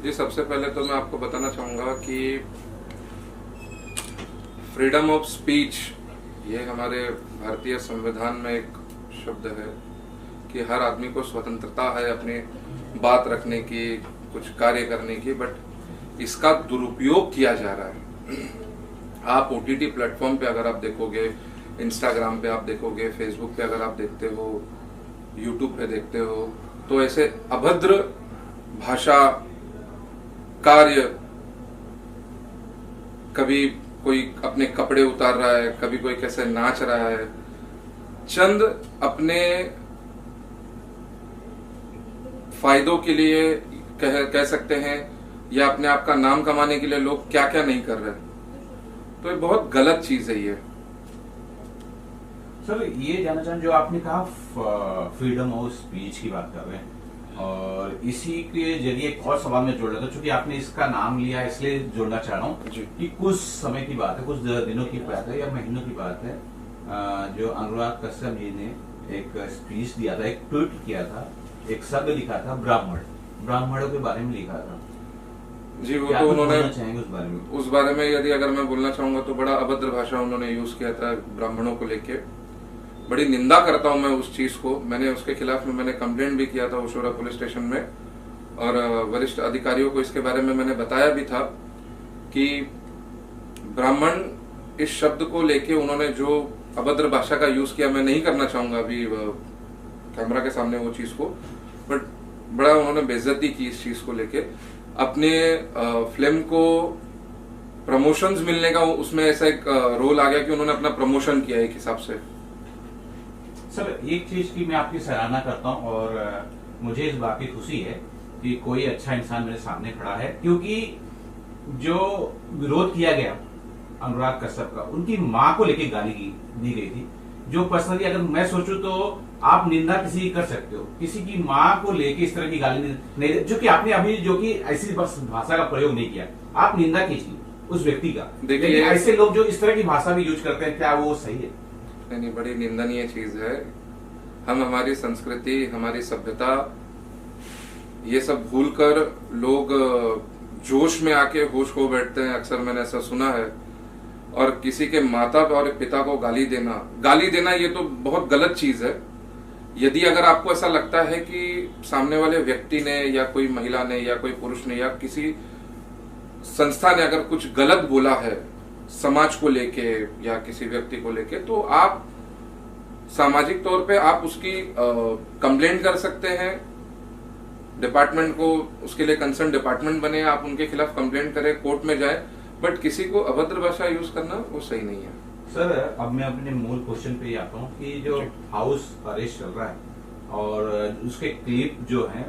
जी, सबसे पहले तो मैं आपको बताना चाहूँगा कि फ्रीडम ऑफ स्पीच ये हमारे भारतीय संविधान में एक शब्द है कि हर आदमी को स्वतंत्रता है अपनी बात रखने की, कुछ कार्य करने की, बट इसका दुरुपयोग किया जा रहा है। आप ओटीटी प्लेटफॉर्म पे अगर आप देखोगे, इंस्टाग्राम पे आप देखोगे, फेसबुक पे अगर आप देखते हो, यूट्यूब पे देखते हो, तो ऐसे अभद्र भाषा कार्य, कभी कोई अपने कपड़े उतार रहा है, कभी कोई कैसे नाच रहा है, चंद अपने फायदों के लिए कह सकते हैं, या अपने आप का नाम कमाने के लिए लोग क्या क्या नहीं कर रहे हैं। तो ये बहुत गलत चीज है। ये सर ये जानना चाहें जो आपने कहा फ्रीडम ऑफ स्पीच की बात कर रहे हैं, और इसी के जरिए एक और सवाल में जोड़ रहा था, चूंकि आपने इसका नाम लिया इसलिए जोड़ना चाह रहा हूँ कि कुछ समय की बात है, कुछ दिनों की बात है या महीनों की बात है, जो अनुराग कश्यप जी ने एक स्पीच दिया था, एक ट्वीट किया था, एक शब्द लिखा था ब्राह्मणों के बारे में लिखा था जी। वो तो उन्होंने चाहेंगे उस बारे में यदि अगर मैं बोलना चाहूंगा तो बड़ा अभद्र भाषा उन्होंने यूज किया था ब्राह्मणों को लेके। बड़ी निंदा करता हूं मैं उस चीज को। मैंने उसके खिलाफ में मैंने कंप्लेंट भी किया था ओशोरा पुलिस स्टेशन में, और वरिष्ठ अधिकारियों को इसके बारे में मैंने बताया भी था कि ब्राह्मण इस शब्द को लेके उन्होंने जो अभद्र भाषा का यूज किया, मैं नहीं करना चाहूंगा अभी कैमरा के सामने वो चीज को, बट बड़ा उन्होंने बेइज्जती की इस चीज को लेके। अपने फिल्म को प्रमोशंस मिलने का उसमें ऐसा एक रोल आ गया कि उन्होंने अपना प्रमोशन किया एक हिसाब से। सर एक चीज की मैं आपकी सराहना करता हूं, और मुझे इस बात की खुशी है कि कोई अच्छा इंसान मेरे सामने खड़ा है, क्योंकि जो विरोध किया गया अनुराग कश्यप का, उनकी मां को लेकर गाली दी गई थी, जो पर्सनली अगर मैं सोचूं तो आप निंदा किसी की कर सकते हो, किसी की मां को लेके इस तरह की गाली नहीं, जो कि आपने अभी जो कि ऐसी भाषा का प्रयोग नहीं किया, आप निंदा कीजिए उस व्यक्ति का। देखिए ऐसे लोग जो इस तरह की भाषा भी यूज करते हैं, क्या वो सही है? नहीं, बड़ी निंदनीय चीज है। हम हमारी संस्कृति, हमारी सभ्यता, ये सब भूलकर लोग जोश में आके होश खो बैठते हैं। अक्सर मैंने ऐसा सुना है। और किसी के माता और पिता को गाली देना ये तो बहुत गलत चीज है। यदि अगर आपको ऐसा लगता है कि सामने वाले व्यक्ति ने या कोई महिला ने या कोई पुरुष ने या किसी संस्था ने अगर कुछ गलत बोला है समाज को लेके या किसी व्यक्ति को लेके, तो आप सामाजिक तौर पे आप उसकी कंप्लेंट कर सकते हैं डिपार्टमेंट को। उसके लिए कंसर्न डिपार्टमेंट बने, आप उनके खिलाफ कंप्लेंट करें, कोर्ट में जाए, बट किसी को अभद्र भाषा यूज करना वो सही नहीं है। सर अब मैं अपने मूल क्वेश्चन पे आता हूँ कि जो हाउस अरेस्ट चल रहा है और उसके क्लिप जो है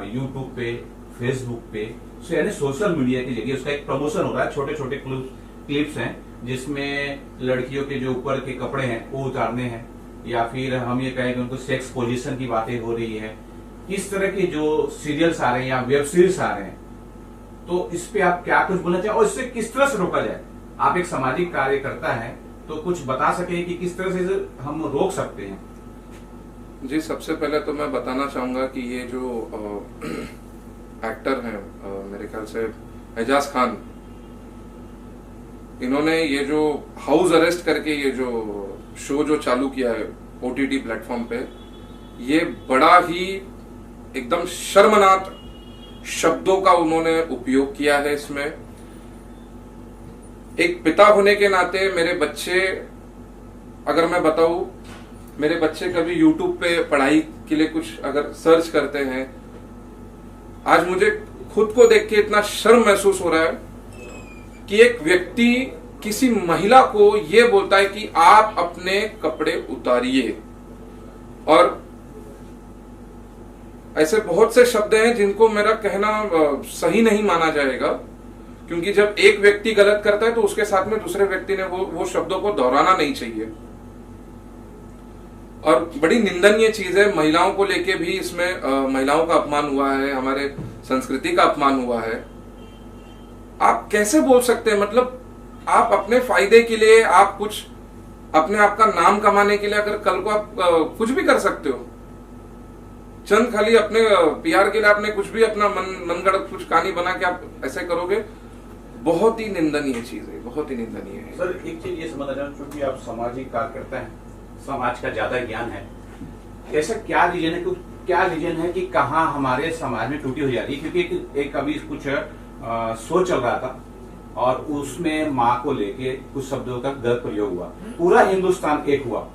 यूट्यूब पे, फेसबुक पे, यानी सोशल मीडिया के जरिए उसका एक प्रमोशन हो रहा है। छोटे छोटे क्लिप्स हैं जिसमें लड़कियों के जो ऊपर के कपड़े हैं वो उतारने हैं, या फिर हम ये कहें कि उनको सेक्स पोजीशन की बातें हो रही है। इस तरह के जो सीरियल्स आ रहे हैं या वेब सीरीज आ रहे हैं, तो इस पे आप क्या कुछ बोलना चाहिए और इससे किस तरह से रोका जाए? आप एक सामाजिक कार्यकर्ता हैं, तो कुछ बता सके कि किस तरह से हम रोक सकते हैं? जी, सबसे पहले तो मैं बताना चाहूंगा कि ये जो एक्टर हैं, मेरे ख्याल से एजाज खान, इन्होंने ये जो हाउस अरेस्ट करके ये जो शो जो चालू किया है ओटीटी प्लेटफॉर्म पे, ये बड़ा ही एकदम शर्मनाक शब्दों का उन्होंने उपयोग किया है इसमें। एक पिता होने के नाते मेरे बच्चे, अगर मैं बताऊं, मेरे बच्चे कभी यूट्यूब पे पढ़ाई के लिए कुछ अगर सर्च करते हैं, आज मुझे खुद को देख के इतना शर्म महसूस हो रहा है कि एक व्यक्ति किसी महिला को यह बोलता है कि आप अपने कपड़े उतारिए। और ऐसे बहुत से शब्द हैं जिनको मेरा कहना सही नहीं माना जाएगा, क्योंकि जब एक व्यक्ति गलत करता है तो उसके साथ में दूसरे व्यक्ति ने वो शब्दों को दोहराना नहीं चाहिए। और बड़ी निंदनीय चीज है। महिलाओं को लेके भी इसमें महिलाओं का अपमान हुआ है, हमारे संस्कृति का अपमान हुआ है। आप कैसे बोल सकते हैं? मतलब आप अपने फायदे के लिए, आप कुछ अपने आप का नाम कमाने के लिए अगर कल को आप कुछ भी कर सकते हो, चंद खाली अपने पीआर के लिए आपने कुछ भी अपना मनगढ़ंत कुछ कहानी बना के आप ऐसे करोगे, बहुत ही निंदनीय चीज है, बहुत ही निंदनीय है। सर एक चीज ये समझना चाहूँ, क्योंकि आप सामाजिक कार्यकर्ता हैं, समाज का ज्यादा ज्ञान है, ऐसा क्या रीजन है कि कहाँ हमारे समाज में टूटी हो जा रही है? क्योंकि एक अभी कुछ शो चल रहा था और उसमें माँ को लेके कुछ शब्दों का गलत प्रयोग हुआ, पूरा हिंदुस्तान एक हुआ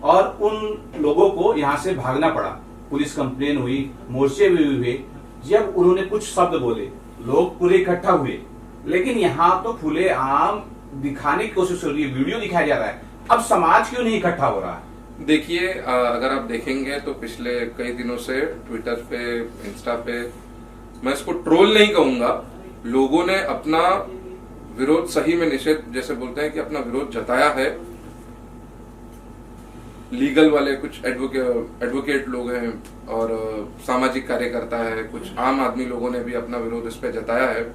और उन लोगों को यहाँ से भागना पड़ा, पुलिस कंप्लेन हुई, मोर्चे भी हुए। जब उन्होंने कुछ शब्द बोले, लोग पूरे इकट्ठा हुए, लेकिन यहाँ तो खुले आम दिखाने की कोशिश हो रही है, वीडियो दिखाया जा रहा है। अब समाज क्यों नहीं इकट्ठा हो रहा है? देखिए, अगर आप देखेंगे तो पिछले कई दिनों से ट्विटर पे, इंस्टा पे, मैं इसको ट्रोल नहीं कहूंगा, लोगों ने अपना विरोध सही में निषेध जैसे बोलते हैं कि अपना विरोध जताया है। लीगल वाले कुछ एडवोकेट लोग हैं और सामाजिक कार्यकर्ता है, कुछ आम आदमी लोगों ने भी अपना विरोध इस पे जताया है।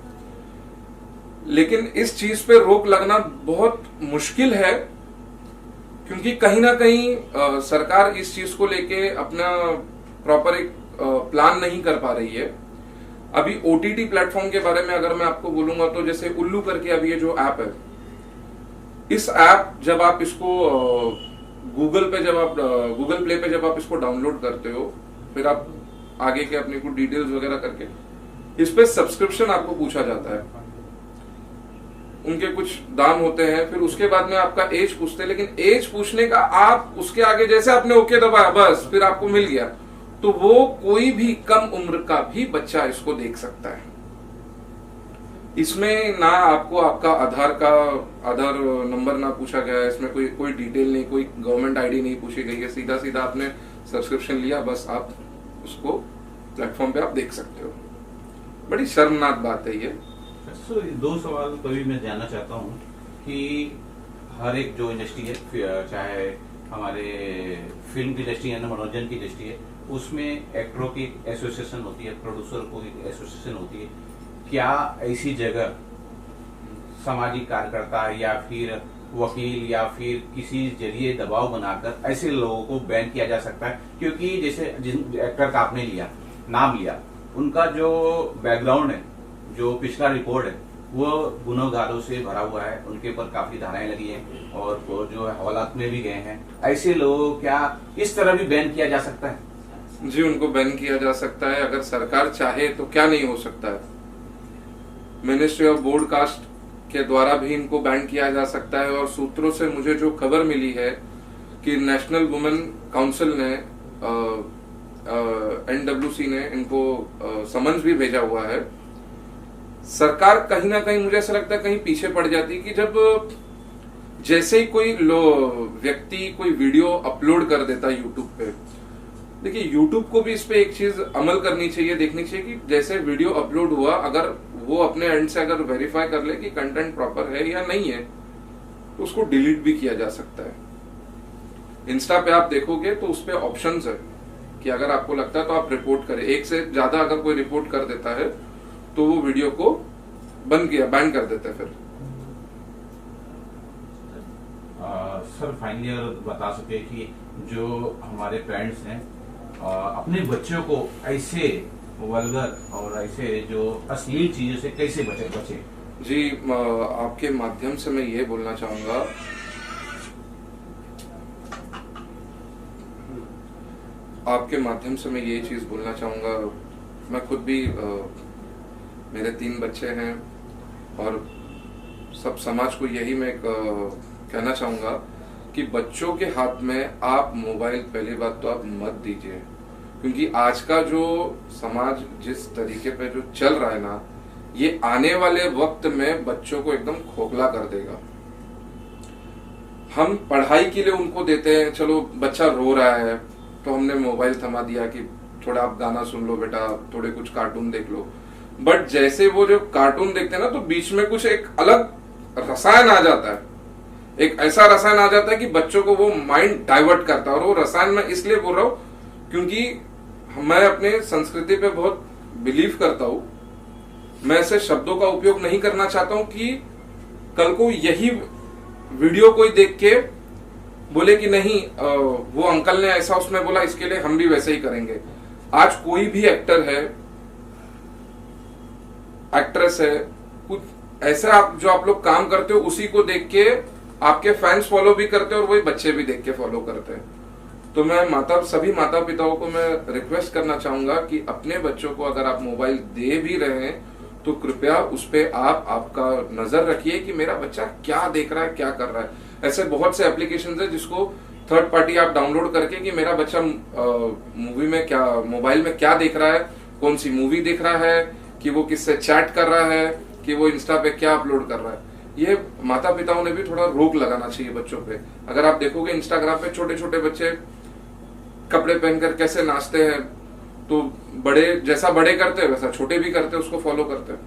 लेकिन इस चीज पे रोक लगना बहुत मुश्किल है, क्योंकि कहीं ना कहीं सरकार इस चीज को लेके अपना प्रॉपर एक प्लान नहीं कर पा रही है। अभी ओटीटी प्लेटफॉर्म के बारे में अगर मैं आपको बोलूंगा तो जैसे उल्लू करके अभी ये जो ऐप है, इस ऐप जब आप इसको गूगल प्ले पे जब आप इसको डाउनलोड करते हो, फिर आप आगे के अपनी कुछ डिटेल्स वगैरह करके इस पे सब्सक्रिप्शन आपको पूछा जाता है, उनके कुछ दाम होते हैं, फिर उसके बाद में आपका एज पूछते हैं, लेकिन एज पूछने का आप उसके आगे जैसे आपने ओके दबाया बस फिर आपको मिल गया, तो वो कोई भी कम उम्र का भी बच्चा इसको देख सकता है। इसमें ना आपको आपका आधार नंबर ना पूछा गया है, इसमें कोई डिटेल नहीं, कोई गवर्नमेंट आईडी नहीं पूछी गई है, सीधा सीधा आपने सब्सक्रिप्शन लिया, बस आप उसको प्लेटफॉर्म पे आप देख सकते हो। बड़ी शर्मनाक बात है ये। दो सवाल तो भी मैं जानना चाहता हूँ कि हर एक जो इंडस्ट्री है, चाहे हमारे फिल्म की इंडस्ट्री है, मनोरंजन की इंडस्ट्री है, उसमें एक्टरों की एसोसिएशन होती है, प्रोड्यूसर को एसोसिएशन होती है। क्या ऐसी जगह सामाजिक कार्यकर्ता या फिर वकील या फिर किसी जरिए दबाव बनाकर ऐसे लोगों को बैन किया जा सकता है? क्योंकि जैसे जिन एक्टर का आपने नाम लिया, उनका जो बैकग्राउंड है, जो पिछला रिपोर्ट है, वो गुनहगारों से भरा हुआ है, उनके ऊपर काफी धाराएं लगी हैं और वो जो है हवालात में भी गए हैं। ऐसे लोगों क्या इस तरह भी बैन किया जा सकता है? जी, उनको बैन किया जा सकता है, अगर सरकार चाहे तो क्या नहीं हो सकता है। मिनिस्ट्री ऑफ ब्रॉडकास्ट के द्वारा भी इनको बैन किया जा सकता है, और सूत्रों से मुझे जो खबर मिली है कि नेशनल वुमेन काउंसिल ने NWC ने इनको समन्स भी भेजा हुआ है। सरकार कहीं ना कहीं मुझे ऐसा लगता है कहीं पीछे पड़ जाती कि जब जैसे ही कोई व्यक्ति कोई वीडियो अपलोड कर देता है यूट्यूब पे, देखिए यूट्यूब को भी इस पे एक चीज अमल करनी चाहिए, देखनी चाहिए कि जैसे वीडियो अपलोड हुआ, अगर वो अपने एंड से अगर वेरीफाई कर ले कि कंटेंट प्रॉपर है या नहीं है, तो उसको डिलीट भी किया जा सकता है। इंस्टा पे आप देखोगे तो उस पे ऑप्शंस है कि अगर आपको लगता है तो आप रिपोर्ट करें। एक से ज्यादा अगर कोई रिपोर्ट कर देता है तो वो वीडियो को बैन कर देते हैं। फिर सर फाइनली अगर बता सके कि जो हमारे पेरेंट्स हैं अपने बच्चों को ऐसे वल्गर और ऐसे जो अश्लील चीजों से कैसे बचे? जी, आपके माध्यम से मैं ये बोलना चाहूंगा, मैं खुद भी मेरे 3 बच्चे हैं और सब समाज को यही मैं कहना चाहूंगा कि बच्चों के हाथ में आप मोबाइल पहली बात तो आप मत दीजिए, क्योंकि आज का जो समाज जिस तरीके पे जो चल रहा है ना, ये आने वाले वक्त में बच्चों को एकदम खोखला कर देगा। हम पढ़ाई के लिए उनको देते हैं, चलो बच्चा रो रहा है तो हमने मोबाइल थमा दिया कि थोड़ा आप गाना सुन लो बेटा, थोड़े कुछ कार्टून देख लो। बट जैसे वो जो कार्टून देखते हैं ना, तो बीच में कुछ एक अलग रसायन आ जाता है, एक ऐसा रसायन आ जाता है कि बच्चों को वो माइंड डाइवर्ट करता है। और वो रसायन मैं इसलिए बोल रहा हूं क्योंकि मैं अपने संस्कृति पे बहुत बिलीव करता हूं। मैं ऐसे शब्दों का उपयोग नहीं करना चाहता हूं कि कल को यही वीडियो कोई देख के बोले कि नहीं वो अंकल ने ऐसा उसमें बोला, इसके लिए हम भी वैसे ही करेंगे। आज कोई भी एक्टर है, एक्ट्रेस है, कुछ ऐसा आप जो आप लोग काम करते हो उसी को देख के आपके फैंस फॉलो भी करते हैं और वही बच्चे भी देख के फॉलो करते हैं। तो मैं सभी माता पिताओं को मैं रिक्वेस्ट करना चाहूंगा कि अपने बच्चों को अगर आप मोबाइल दे भी रहे हैं तो कृपया उस पे आपका नजर रखिए कि मेरा बच्चा क्या देख रहा है, क्या कर रहा है। ऐसे बहुत से एप्लीकेशंस है जिसको थर्ड पार्टी आप डाउनलोड करके कि मेरा बच्चा मूवी में क्या, मोबाइल में क्या देख रहा है, कौन सी मूवी देख रहा है, कि वो किससे चैट कर रहा है, कि वो इंस्टा पे क्या अपलोड कर रहा है। ये माता पिताओं ने भी थोड़ा रोक लगाना चाहिए बच्चों पे। अगर आप देखोगे इंस्टाग्राम पे छोटे छोटे बच्चे कपड़े पहनकर कैसे नाचते हैं, तो बड़े जैसा बड़े करते हैं वैसा छोटे भी करते हैं, उसको फॉलो करते हैं।